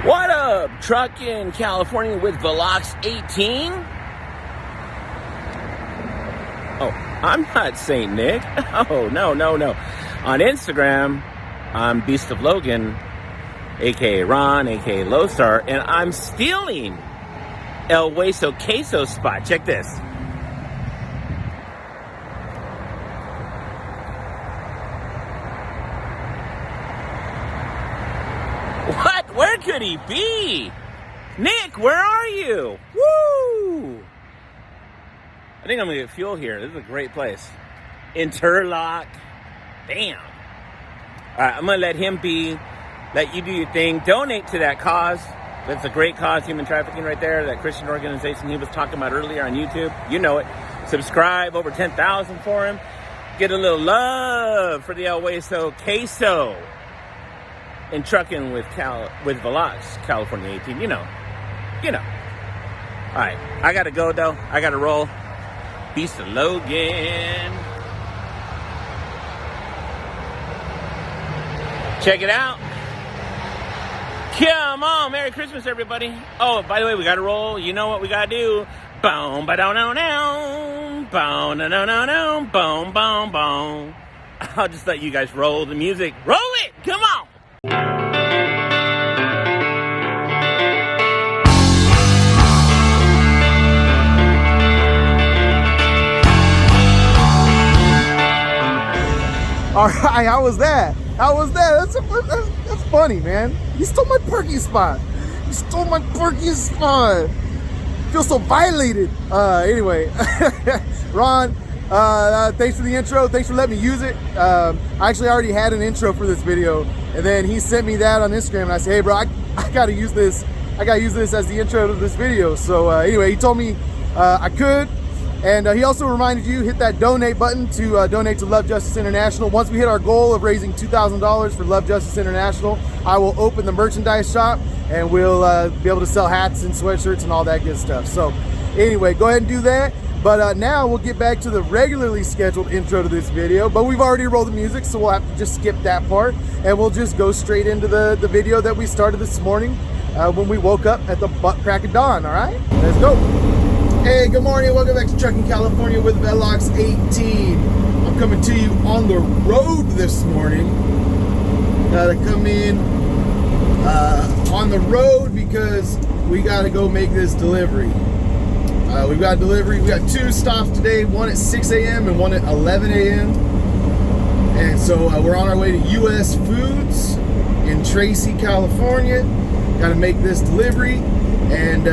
What up, truck in California with Velox 18? Oh, I'm not Saint Nick. Oh, no. On Instagram, I'm Beast of Logan, aka Ron, aka Lowstar, and I'm stealing El Hueso Queso spot. Check this. What? Where could he be? Nick, where are you? Woo! I think I'm gonna get fuel here. This is a great place. Interlock. Damn. Alright, I'm gonna let him be. Let you do your thing. Donate to that cause. That's a great cause, human trafficking right there. That Christian organization he was talking about earlier on YouTube. You know it. Subscribe, over 10,000 for him. Get a little love for the El Hueso Queso. And trucking with Velox, California 18, you know. All right, I gotta go though. I gotta roll. Beast of Logan. Check it out. Come on, Merry Christmas, everybody. Oh, by the way, we gotta roll. You know what we gotta do? Boom, ba down, down, down. Boom, no, no, no, no. Boom, boom, boom. I'll just let you guys roll the music. Roll it. Come on. All right, how was that? That's funny, man. You stole my parking spot. I feel so violated. Anyway, Ron, thanks for the intro. Thanks for letting me use it. I actually already had an intro for this video, and then he sent me that on Instagram, and I said, hey, bro, I gotta use this. I gotta use this as the intro to this video. So anyway, he told me I could. And he also reminded you, hit that donate button to donate to Love Justice International. Once we hit our goal of raising $2,000 for Love Justice International, I will open the merchandise shop and we'll be able to sell hats and sweatshirts and all that good stuff. So anyway, go ahead and do that. But now we'll get back to the regularly scheduled intro to this video. But we've already rolled the music, so we'll have to just skip that part. And we'll just go straight into the video that we started this morning when we woke up at the butt crack of dawn, all right? Let's go. Hey, good morning. Welcome back to Trucking California with Velox 18. I'm coming to you on the road this morning. To come in on the road because we got to go make this delivery. We've got a delivery. We got two stops today, one at 6 a.m. and one at 11 a.m. And so we're on our way to US Foods in Tracy, California. Got to make this delivery, and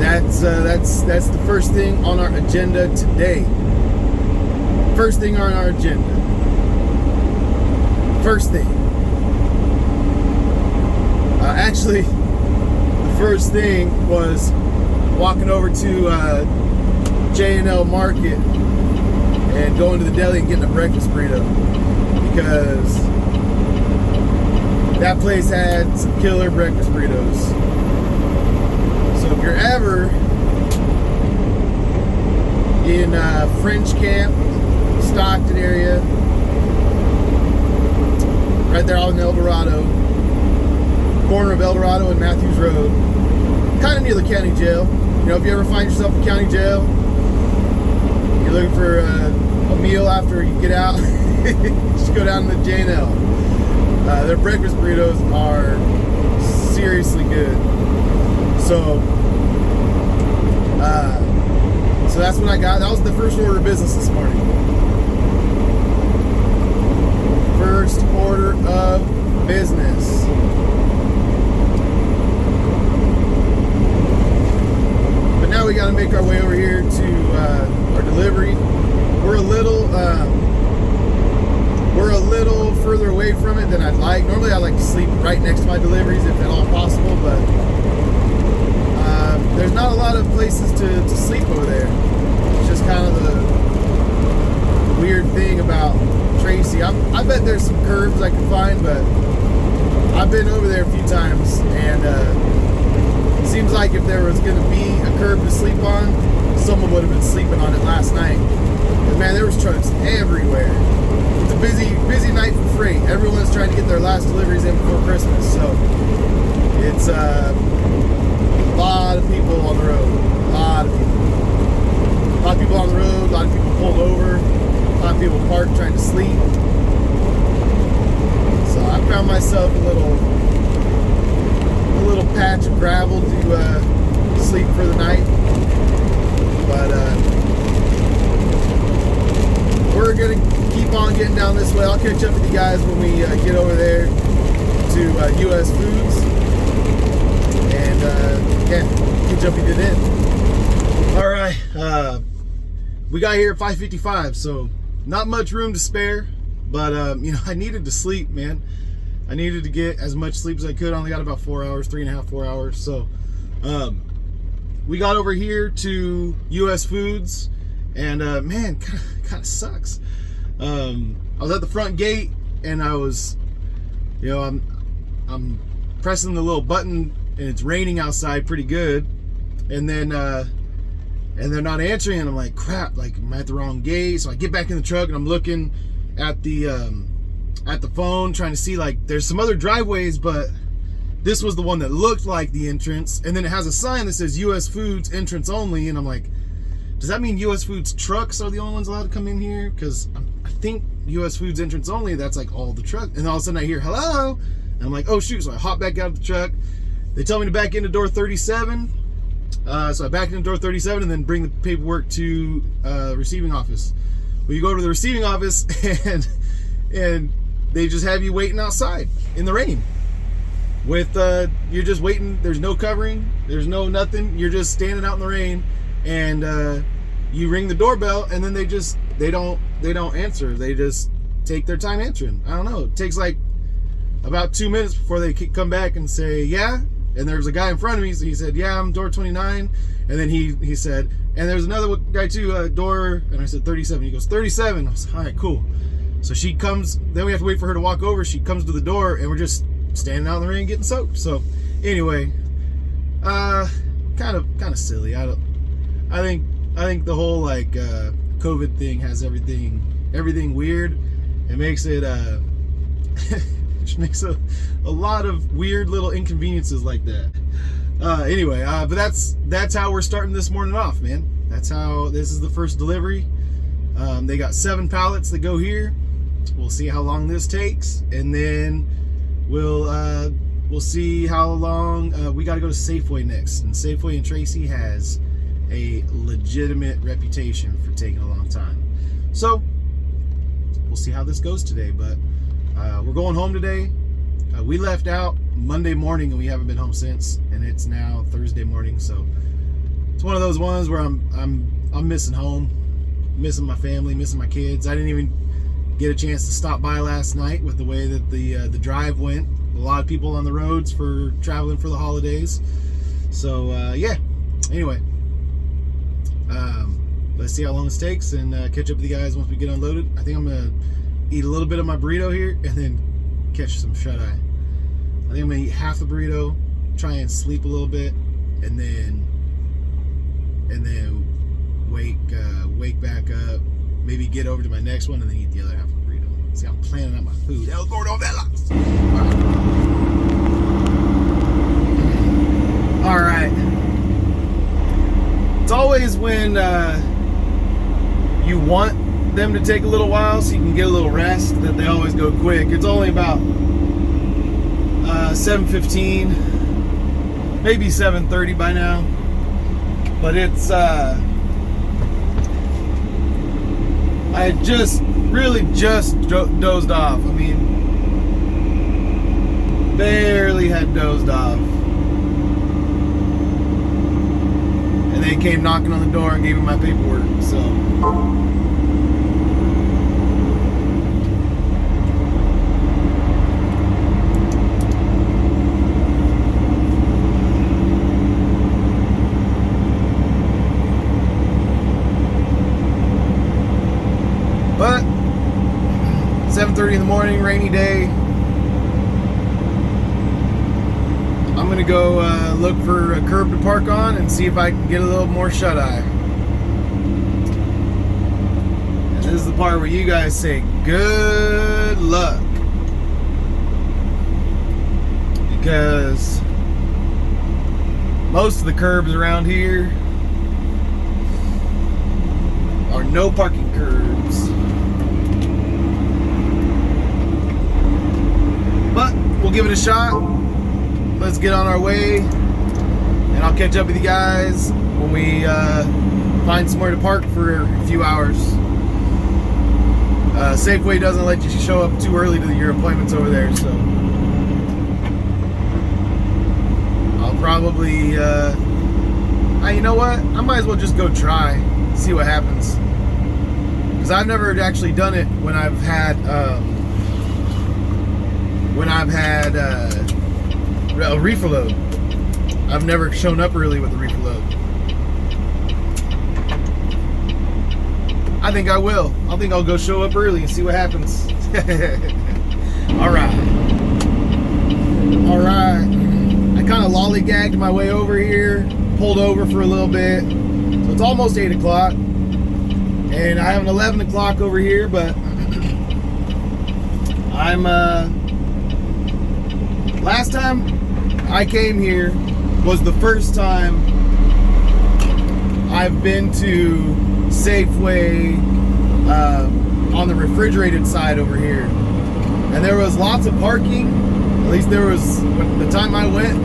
that's the first thing on our agenda today. First thing on our agenda. First thing. Actually, the first thing was walking over to J&L Market and going to the deli and getting a breakfast burrito, because that place had some killer breakfast burritos. So if you're ever in French Camp, Stockton area, right there on El Dorado, corner of El Dorado and Matthews Road, kind of near the county jail. You know, if you ever find yourself in county jail, you're looking for a meal after you get out, just go down to the J&L. Their breakfast burritos are seriously good. So that's what I got. That was the first order of business this morning. First order of business. But now we got to make our way over here to our delivery. We're a little further away from it than I'd like. Normally I like to sleep right next to my deliveries if at all possible, but there's not a lot of places to sleep over there. It's just kind of the weird thing about Tracy. I bet there's some curbs I can find, but I've been over there a few times, and it seems like if there was going to be a curb to sleep on, someone would have been sleeping on it last night. Because, man, there was trucks everywhere. The busy night for freight. Everyone's trying to get their last deliveries in before Christmas, so it's a lot of people on the road. A lot of people on the road. A lot of people pulled over. A lot of people parked trying to sleep. So I found myself a little patch of gravel to sleep for the night. But we're gonna keep on getting down this way. I'll catch up with you guys when we get over there to US Foods, and catch up with you then. All right, we got here at 5:55, so not much room to spare, but I needed to sleep, man. I needed to get as much sleep as I could. I only got about 4 hours, 3.5, 4 hours. So we got over here to US Foods, and man, kind of sucks. I was at the front gate, and I was, I'm pressing the little button, and it's raining outside pretty good, and then they're not answering, and I'm like, crap, like I'm at the wrong gate. So I get back in the truck, and I'm looking at the phone, trying to see, like, there's some other driveways, but this was the one that looked like the entrance, and then it has a sign that says US Foods entrance only, and I'm like, does that mean US Foods trucks are the only ones allowed to come in here? Because I think US Foods entrance only, that's like all the trucks. And all of a sudden I hear, hello? And I'm like, oh shoot. So I hop back out of the truck. They tell me to back into door 37. So I back into door 37 and then bring the paperwork to receiving office. Well, you go to the receiving office and they just have you waiting outside in the rain. With you're just waiting. There's no covering. There's no nothing. You're just standing out in the rain. And you ring the doorbell, and then they don't answer. They just take their time answering. I don't know. It takes like about 2 minutes before they come back and say, yeah. And there's a guy in front of me, so he said, yeah, I'm door 29. And then he said, and there's another guy too, door, and I said 37. He goes, 37. I was like, all right, cool. So she comes, then we have to wait for her to walk over. She comes to the door, and we're just standing out in the rain getting soaked. So anyway, kind of silly. I think the whole like COVID thing has everything weird. It makes it it makes a lot of weird little inconveniences like that. Anyway, but that's how we're starting this morning off, man. That's how this is the first delivery. They got 7 pallets that go here. We'll see how long this takes, and then we'll see how long we got to go to Safeway next. And Safeway in Tracy has a legitimate reputation for taking a long time. So we'll see how this goes today, but we're going home today. We left out Monday morning and we haven't been home since, and it's now Thursday morning. So it's one of those ones where I'm missing home, missing my family, missing my kids. I didn't even get a chance to stop by last night with the way that the drive went. A lot of people on the roads for traveling for the holidays. So yeah, anyway, let's see how long this takes, and catch up with you guys once we get unloaded. I think I'm gonna eat a little bit of my burrito here and then catch some shut-eye. I think I'm gonna eat half the burrito, try and sleep a little bit, and then wake back up, maybe get over to my next one, and then eat the other half of the burrito. See, I'm planning out my food. El Gordo Velas. All right. It's always when you want them to take a little while so you can get a little rest that they always go quick. It's only about 7:15, maybe 7:30 by now, but it's I had just dozed off. I mean, barely had dozed off. And they came knocking on the door and gave me my paperwork. So but 7:30 in the morning, rainy day. I'm gonna go look for a curb to park on and see if I can get a little more shut-eye. And this This is the part where you guys say good luck. Because most of the curbs around here are no parking curbs. But we'll give it a shot. Let's get on our way. And I'll catch up with you guys when we find somewhere to park for a few hours. Safeway doesn't let you show up too early to your appointments over there, so I'll probably, you know what? I might as well just go try, see what happens. Because I've never actually done it when I've had, a reefer load. I've never shown up early with a reefer load. I think I will. I think I'll go show up early and see what happens. Alright. Alright. I kind of lollygagged my way over here. Pulled over for a little bit. So it's almost 8 o'clock. And I have an 11 o'clock over here, but I'm, last time I came here was the first time I've been to Safeway on the refrigerated side over here, and there was lots of parking. At least there was, the time I went,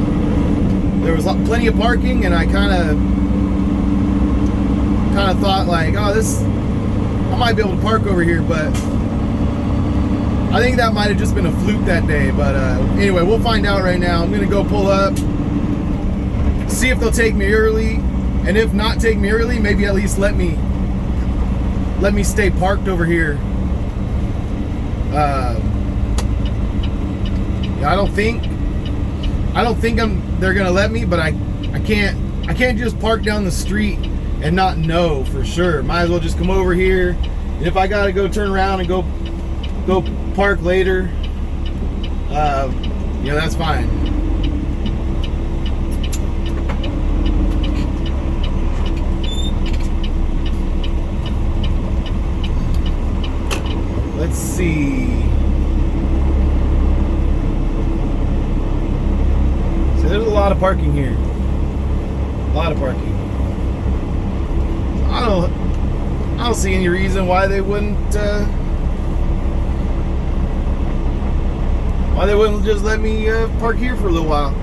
there was plenty of parking, and I kind of thought like, oh, I might be able to park over here, but I think that might have just been a fluke that day. But anyway, we'll find out right now. I'm gonna go pull up, see if they'll take me early, and if not take me early, maybe at least let me stay parked over here. I don't think they're gonna let me, but I can't just park down the street and not know for sure. Might as well just come over here, and if I gotta go turn around and go park later, that's fine. Let's see. So there's a lot of parking here. A lot of parking. I don't see any reason why they wouldn't just let me park here for a little while.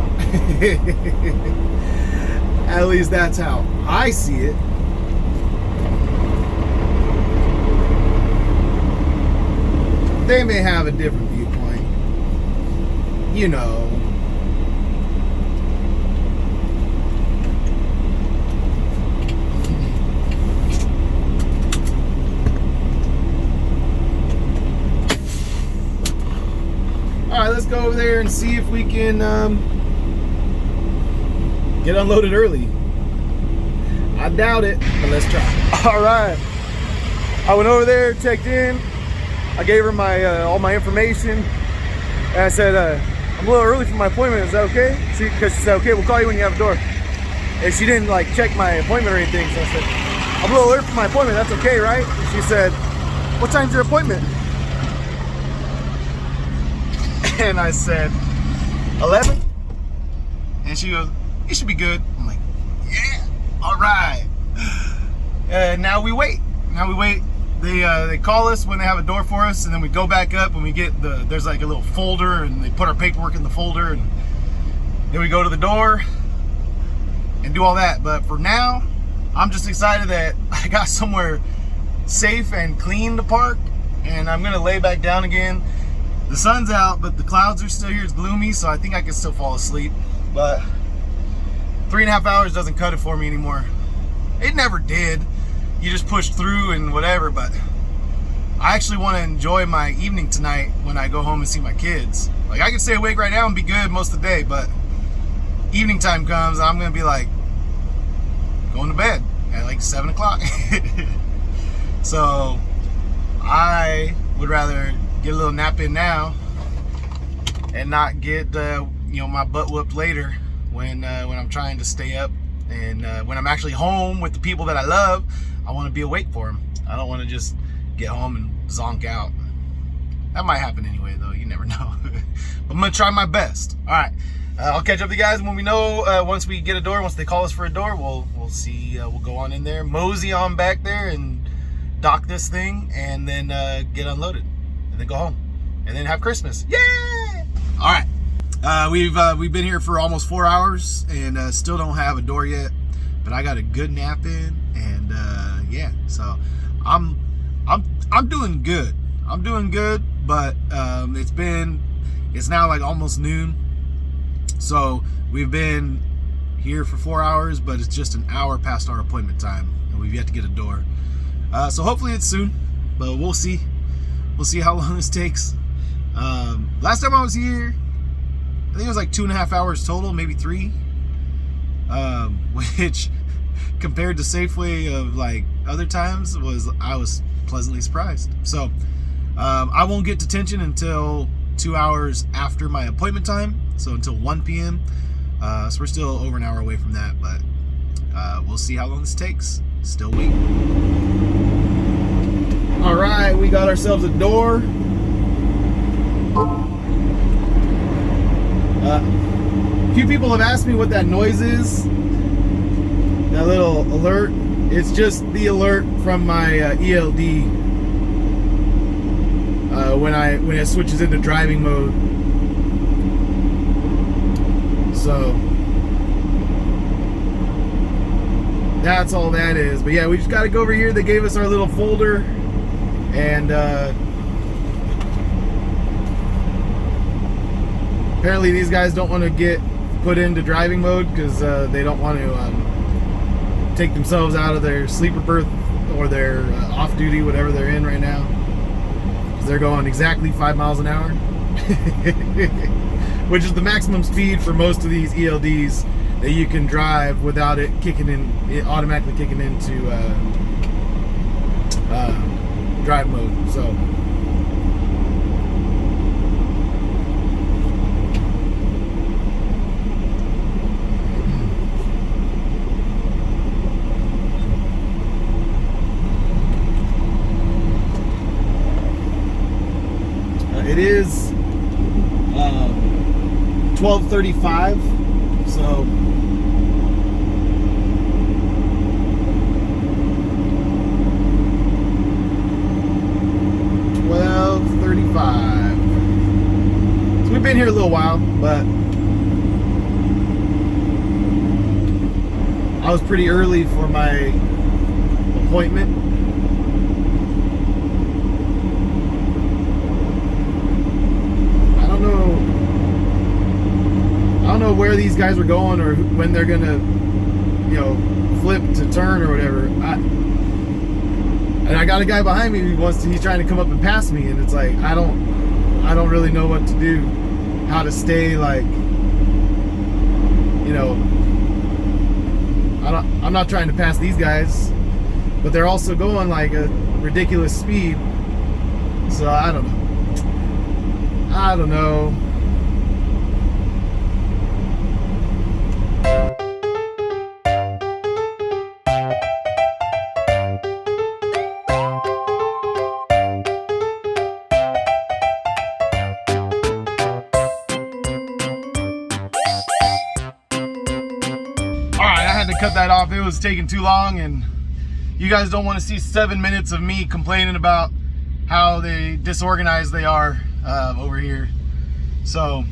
At least that's how I see it. They may have a different viewpoint. You know. Alright, let's go over there and see if we can get unloaded early. I doubt it, but let's try. Alright. I went over there, checked in. I gave her my all my information, and I said, I'm a little early for my appointment, is that okay? Because she said, okay, we'll call you when you have a door. And she didn't like check my appointment or anything, so I said, I'm a little early for my appointment, that's okay, right? And she said, what time's your appointment? And I said, 11? And she goes, it should be good. I'm like, yeah, all right. Now we wait. They call us when they have a door for us, and then we go back up and we get there's like a little folder, and they put our paperwork in the folder, and then we go to the door and do all that. But for now, I'm just excited that I got somewhere safe and clean to park, and I'm gonna lay back down again. The sun's out, but the clouds are still here. It's gloomy, so I think I can still fall asleep. But 3.5 hours doesn't cut it for me anymore. It never did. You just push through and whatever, but I actually want to enjoy my evening tonight when I go home and see my kids. Like, I can stay awake right now and be good most of the day, but evening time comes, I'm gonna be like going to bed at like 7 o'clock. So I would rather get a little nap in now and not get my butt whooped later when I'm trying to stay up, and when I'm actually home with the people that I love. I want to be awake for them. I don't want to just get home and zonk out. That might happen anyway, though. You never know. But I'm gonna try my best. All right, I'll catch up with you guys when we know. Once we get a door, once they call us for a door, we'll see. We'll go on in there, mosey on back there, and dock this thing, and then get unloaded, and then go home, and then have Christmas. Yay! All right. We've been here for almost 4 hours and still don't have a door yet, but I got a good nap in, and yeah, so I'm doing good. I'm doing good, but it's now like almost noon, so we've been here for 4 hours, but it's just an hour past our appointment time, and we've yet to get a door. So hopefully it's soon, but we'll see. We'll see how long this takes. Last time I was here, I think it was like 2.5 hours total, maybe 3, which compared to Safeway of like other times I was pleasantly surprised. So I won't get detention until 2 hours after my appointment time, so until 1 p.m. So we're still over an hour away from that, but we'll see how long this takes. Still waiting. All right, we got ourselves a door. A few people have asked me what that noise is. That little alert. It's just the alert from my ELD when it switches into driving mode. So that's all that is. But yeah, we just got to go over here. They gave us our little folder, and apparently these guys don't want to get put into driving mode because they don't want to take themselves out of their sleeper berth or their off duty, whatever they're in right now, because they're going exactly 5 miles an hour, which is the maximum speed for most of these ELDs that you can drive without it automatically kicking into drive mode. So it is 12:35, so we've been here a little while, but I was pretty early for my appointment. I don't know where these guys are going or when they're gonna, flip to turn or whatever. And I got a guy behind me he's trying to come up and pass me, and it's like I don't really know what to do, how to stay like, I'm not trying to pass these guys, but they're also going like a ridiculous speed. So I don't know. To cut that off. It was taking too long, and you guys don't want to see 7 minutes of me complaining about how disorganized they are over here. So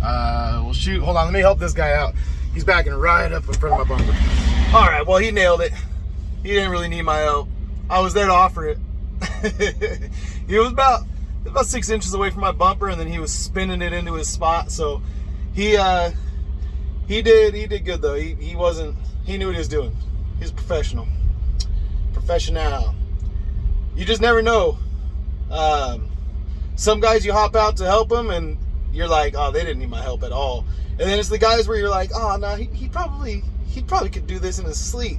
well, shoot, hold on, let me help this guy out. He's backing right up in front of my bumper. All right, well, he nailed it. He didn't really need my help. I was there to offer it. He was about 6 inches away from my bumper, and then he was spinning it into his spot. So he did good though. He knew what he was doing. He's a professional. You just never know. Some guys you hop out to help them and you're like, oh, they didn't need my help at all. And then it's the guys where you're like, oh no, he probably could do this in his sleep.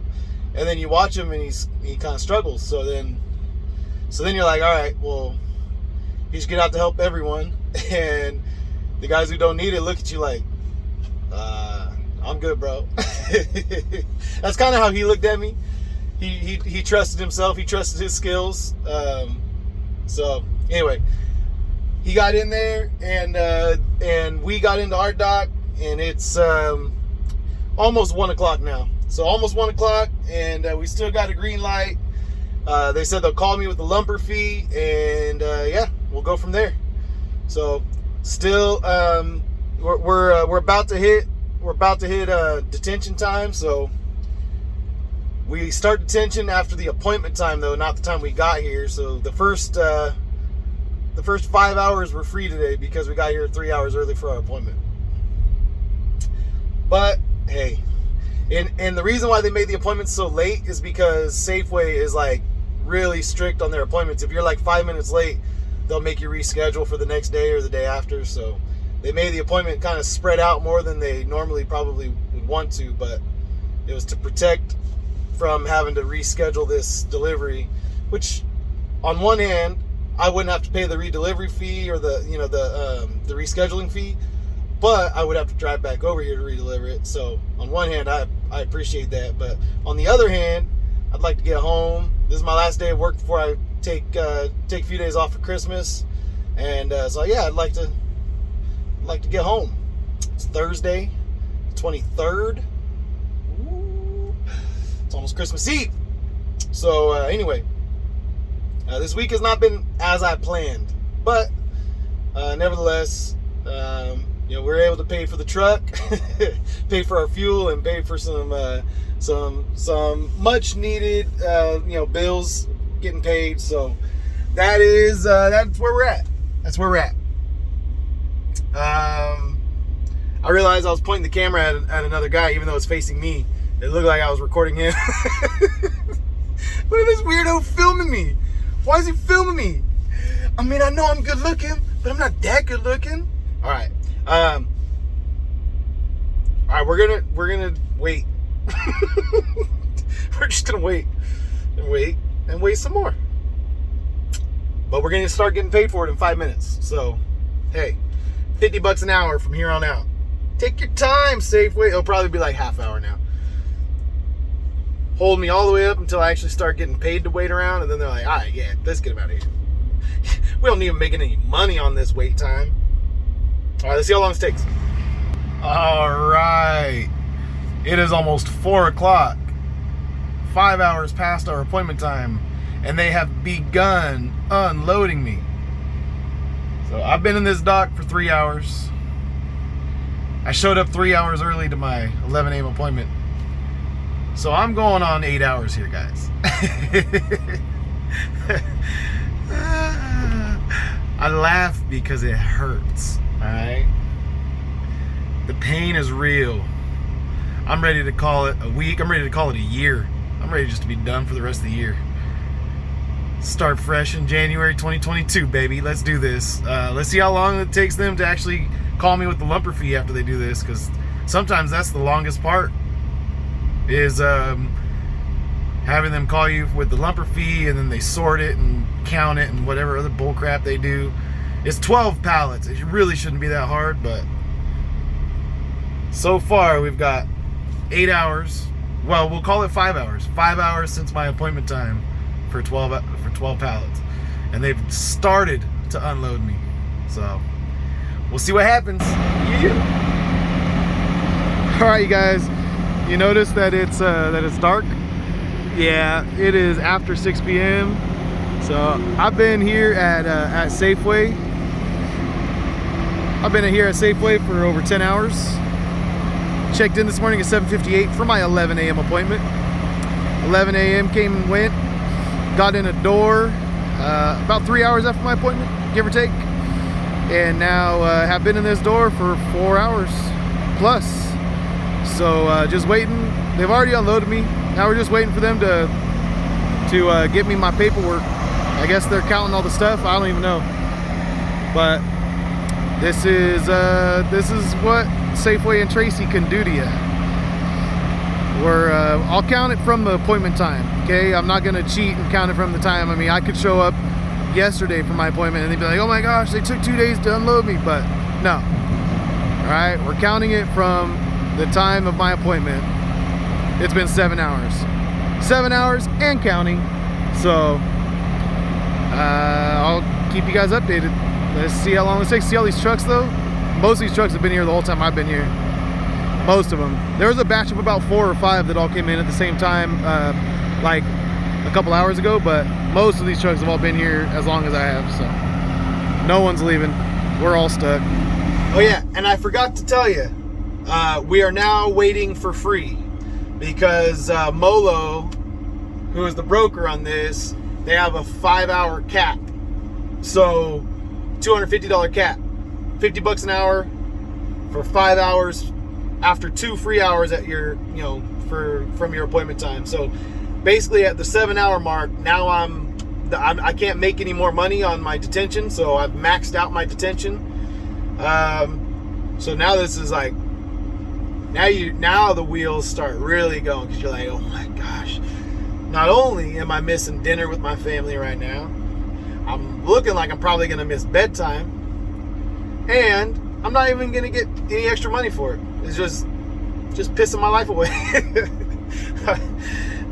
And then you watch him and he kind of struggles. So then you're like, all right, well, he should get out to help everyone. And the guys who don't need it look at you like, I'm good, bro. That's kind of how he looked at me. he trusted himself. He trusted his skills. So anyway, he got in there, and we got into our dock, and it's almost 1 o'clock now. So almost 1 o'clock, and we still got a green light. They said they'll call me with the lumber fee, and yeah, we'll go from there. So still, we're about to hit detention time. So we start detention after the appointment time, though, not the time we got here. So the first 5 hours were free today because we got here 3 hours early for our appointment. But hey, and the reason why they made the appointments so late is because Safeway is like really strict on their appointments. If you're like 5 minutes late, they'll make you reschedule for the next day or the day after. So they made the appointment kind of spread out more than they normally probably would want to, but it was to protect from having to reschedule this delivery, which on one hand, I wouldn't have to pay the redelivery fee or the rescheduling fee, but I would have to drive back over here to redeliver it. So on one hand, I appreciate that, but on the other hand, I'd like to get home. This is my last day of work before I take a few days off for Christmas, and so yeah, I'd like to get home. It's Thursday, 23rd. Ooh, it's almost Christmas Eve. So anyway, this week has not been as I planned, but nevertheless, we're able to pay for the truck, pay for our fuel, and pay for some much needed bills getting paid. So that's where we're at. That's where we're at. I realized I was pointing the camera at another guy, even though it's facing me. It looked like I was recording him. Look at this weirdo filming me. Why is he filming me? I mean, I know I'm good looking, but I'm not that good looking. All right. All right, we're gonna wait. We're just gonna wait and wait some more. But we're gonna start getting paid for it in 5 minutes. So, hey, $50 an hour from here on out. Take your time, Safeway. It'll probably be like half hour now. Hold me all the way up until I actually start getting paid to wait around, and then they're like, all right, yeah, let's get them out of here. We don't even making any money on this wait time. All right, let's see how long this takes. All right. It is almost 4 o'clock. 5 hours past our appointment time, and they have begun unloading me. So I've been in this dock for 3 hours. I showed up 3 hours early to my 11 a.m. appointment. So I'm going on 8 hours here, guys. I laugh because it hurts, all right? The pain is real. I'm ready to call it a week. I'm ready to call it a year. I'm ready just to be done for the rest of the year. Start fresh in January 2022, baby. Let's do this. Let's see how long it takes them to actually call me with the lumper fee after they do this, because sometimes that's the longest part, is having them call you with the lumper fee, and then they sort it and count it and whatever other bull crap they do. It's 12 pallets. It really shouldn't be that hard, but so far we've got 8 hours. Well, we'll call it 5 hours. 5 hours since my appointment time for 12 pallets, and they've started to unload me. So we'll see what happens. Yeah. All right, you guys. You notice that it's dark? Yeah, it is after 6 p.m. So I've been here at Safeway. I've been here at Safeway for over 10 hours. Checked in this morning at 7:58 for my 11 a.m. appointment. 11 a.m. came and went. Got in a door about 3 hours after my appointment, give or take. And now have been in this door for 4 hours plus. So just waiting. They've already unloaded me. Now we're just waiting for them to get me my paperwork. I guess they're counting all the stuff. I don't even know. But this is what Safeway and Tracy can do to you. I'll count it from the appointment time. Okay, I'm not gonna cheat and count it from the time. I mean, I could show up yesterday for my appointment and they'd be like, "Oh my gosh, they took 2 days to unload me," but no. All right, we're counting it from the time of my appointment. It's been 7 hours. 7 hours and counting. So I'll keep you guys updated. Let's see how long this takes. See all these trucks though? Most of these trucks have been here the whole time I've been here. Most of them. There was a batch of about 4 or 5 that all came in at the same time, like a couple hours ago, but most of these trucks have all been here as long as I have, so no one's leaving. We're all stuck. Oh yeah, and I forgot to tell you, we are now waiting for free because Molo, who is the broker on this, they have a 5-hour cap. So $250 cap, $50 an hour for 5 hours after 2 free hours at your, from your appointment time. So basically at the 7-hour mark, now I can't make any more money on my detention, so I've maxed out my detention. So now this is like, now the wheels start really going, because you're like, oh my gosh, not only am I missing dinner with my family right now, I'm looking like I'm probably gonna miss bedtime, and I'm not even gonna get any extra money for it. It's just pissing my life away.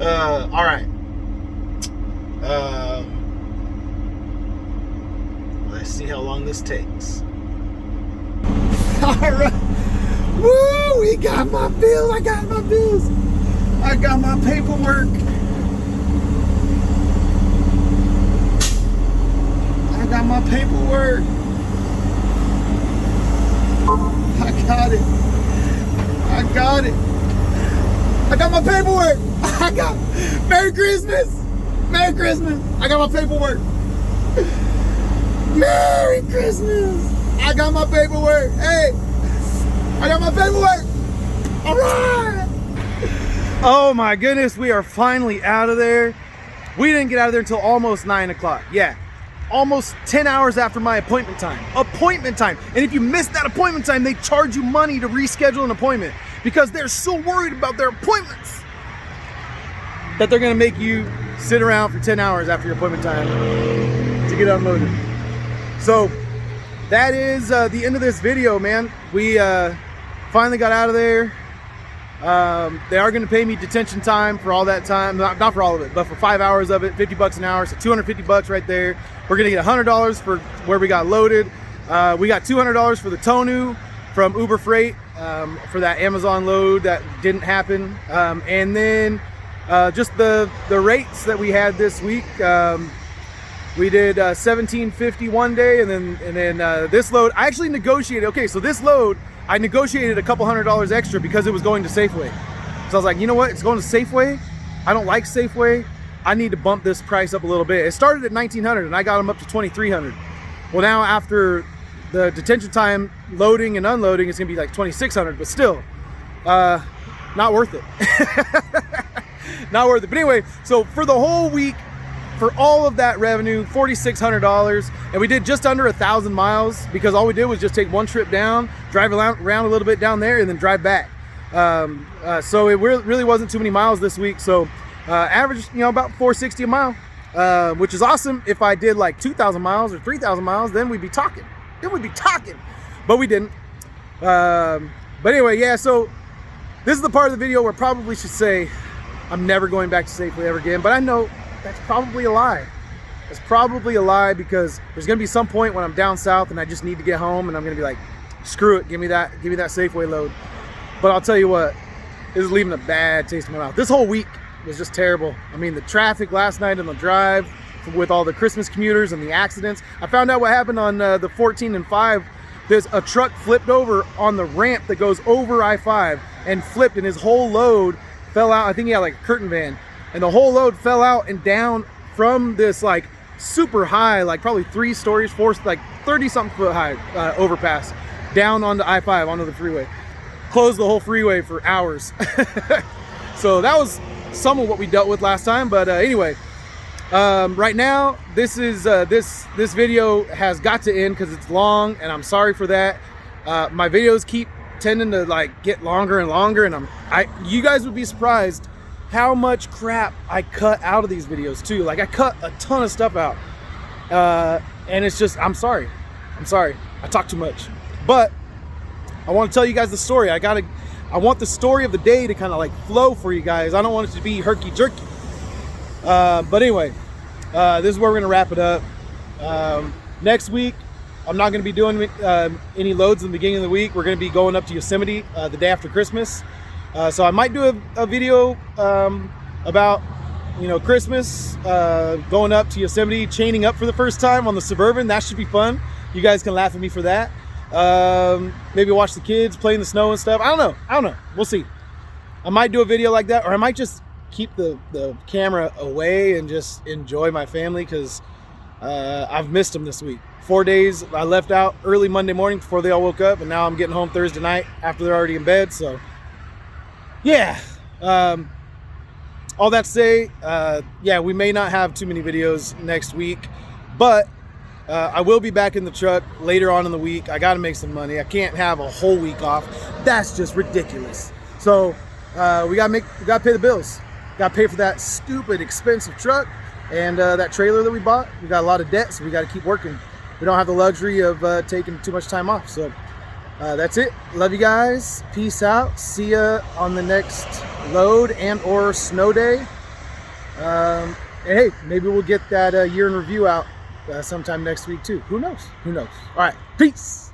All right. Let's see how long this takes. All right. Woo! We got my bills. I got my bills. I got my paperwork. I got my paperwork. I got it. I got it. I got my paperwork. I got Merry Christmas. Merry Christmas. I got my paperwork. Merry Christmas. I got my paperwork. Hey, I got my paperwork. All right. Oh my goodness, we are finally out of there. We didn't get out of there until almost 9 o'clock. Yeah. Almost 10 hours after my appointment time. Appointment time. And if you miss that appointment time, they charge you money to reschedule an appointment because they're so worried about their appointments that they're gonna make you sit around for 10 hours after your appointment time to get unloaded. So that is the end of this video, man. We finally got out of there. They are going to pay me detention time for all that time, not for all of it, but for 5 hours of it, $50 an hour, so $250 right there. We're going to get $100 for where we got loaded. We got $200 for the Tonu from Uber Freight for that Amazon load that didn't happen, and then just the rates that we had this week. We did $17.50 one day, and then this load I actually negotiated. Okay, so this load I negotiated a couple $100 extra because it was going to Safeway. So I was like, you know what? It's going to Safeway. I don't like Safeway. I need to bump this price up a little bit. It started at $1,900 and I got them up to $2,300. Well, now after the detention time, loading and unloading, it's gonna be like $2,600, but still, not worth it. Not worth it. But anyway, so for the whole week, for all of that revenue, $4,600, and we did just under 1,000 miles because all we did was just take one trip down, drive around a little bit down there, and then drive back. So it really wasn't too many miles this week. So average, about $460 a mile, which is awesome. If I did like 2,000 miles or 3,000 miles, then we'd be talking. But we didn't. But anyway, yeah. So this is the part of the video where I probably should say I'm never going back to Safeway ever again. But I know that's probably a lie. It's probably a lie because there's gonna be some point when I'm down south and I just need to get home and I'm gonna be like, screw it, give me that Safeway load. But I'll tell you what, this is leaving a bad taste in my mouth. This whole week was just terrible. I mean, the traffic last night on the drive with all the Christmas commuters and the accidents. I found out what happened on the 14 and 5. There's a truck flipped over on the ramp that goes over I-5 and flipped, and his whole load fell out. I think he had like a curtain van, and the whole load fell out and down from this like super high, like probably 3 stories, 4, like 30 something foot high overpass down onto I-5 onto the freeway. Closed the whole freeway for hours. So that was some of what we dealt with last time. But anyway, right now this is this video has got to end because it's long, and I'm sorry for that. My videos keep tending to like get longer and longer, and you guys would be surprised how much crap I cut out of these videos too. Like I cut a ton of stuff out, and it's just, I'm sorry I talk too much. But I want to tell you guys the story. I want the story of the day to kind of like flow for you guys. I don't want it to be herky jerky. But anyway, this is where we're gonna wrap it up. Next week, I'm not gonna be doing any loads in the beginning of the week. We're gonna be going up to Yosemite the day after Christmas. So I might do a video about, you know, Christmas, going up to Yosemite, chaining up for the first time on the Suburban. That should be fun. You guys can laugh at me for that. Maybe watch the kids play in the snow and stuff. I don't know. We'll see. I might do a video like that, or I might just keep the camera away and just enjoy my family, because I've missed them this week. 4 days. I left out early Monday morning before they all woke up, and now I'm getting home Thursday night after they're already in bed. So yeah, all that to say, yeah, we may not have too many videos next week, but I will be back in the truck later on in the week. I got to make some money. I can't have a whole week off. That's just ridiculous. So we got to pay the bills. Got to pay for that stupid expensive truck and that trailer that we bought. We got a lot of debt, so we got to keep working. We don't have the luxury of taking too much time off. So that's it. Love you guys. Peace out. See ya on the next load and or snow day. And hey, maybe we'll get that year in review out sometime next week too. Who knows? All right. Peace.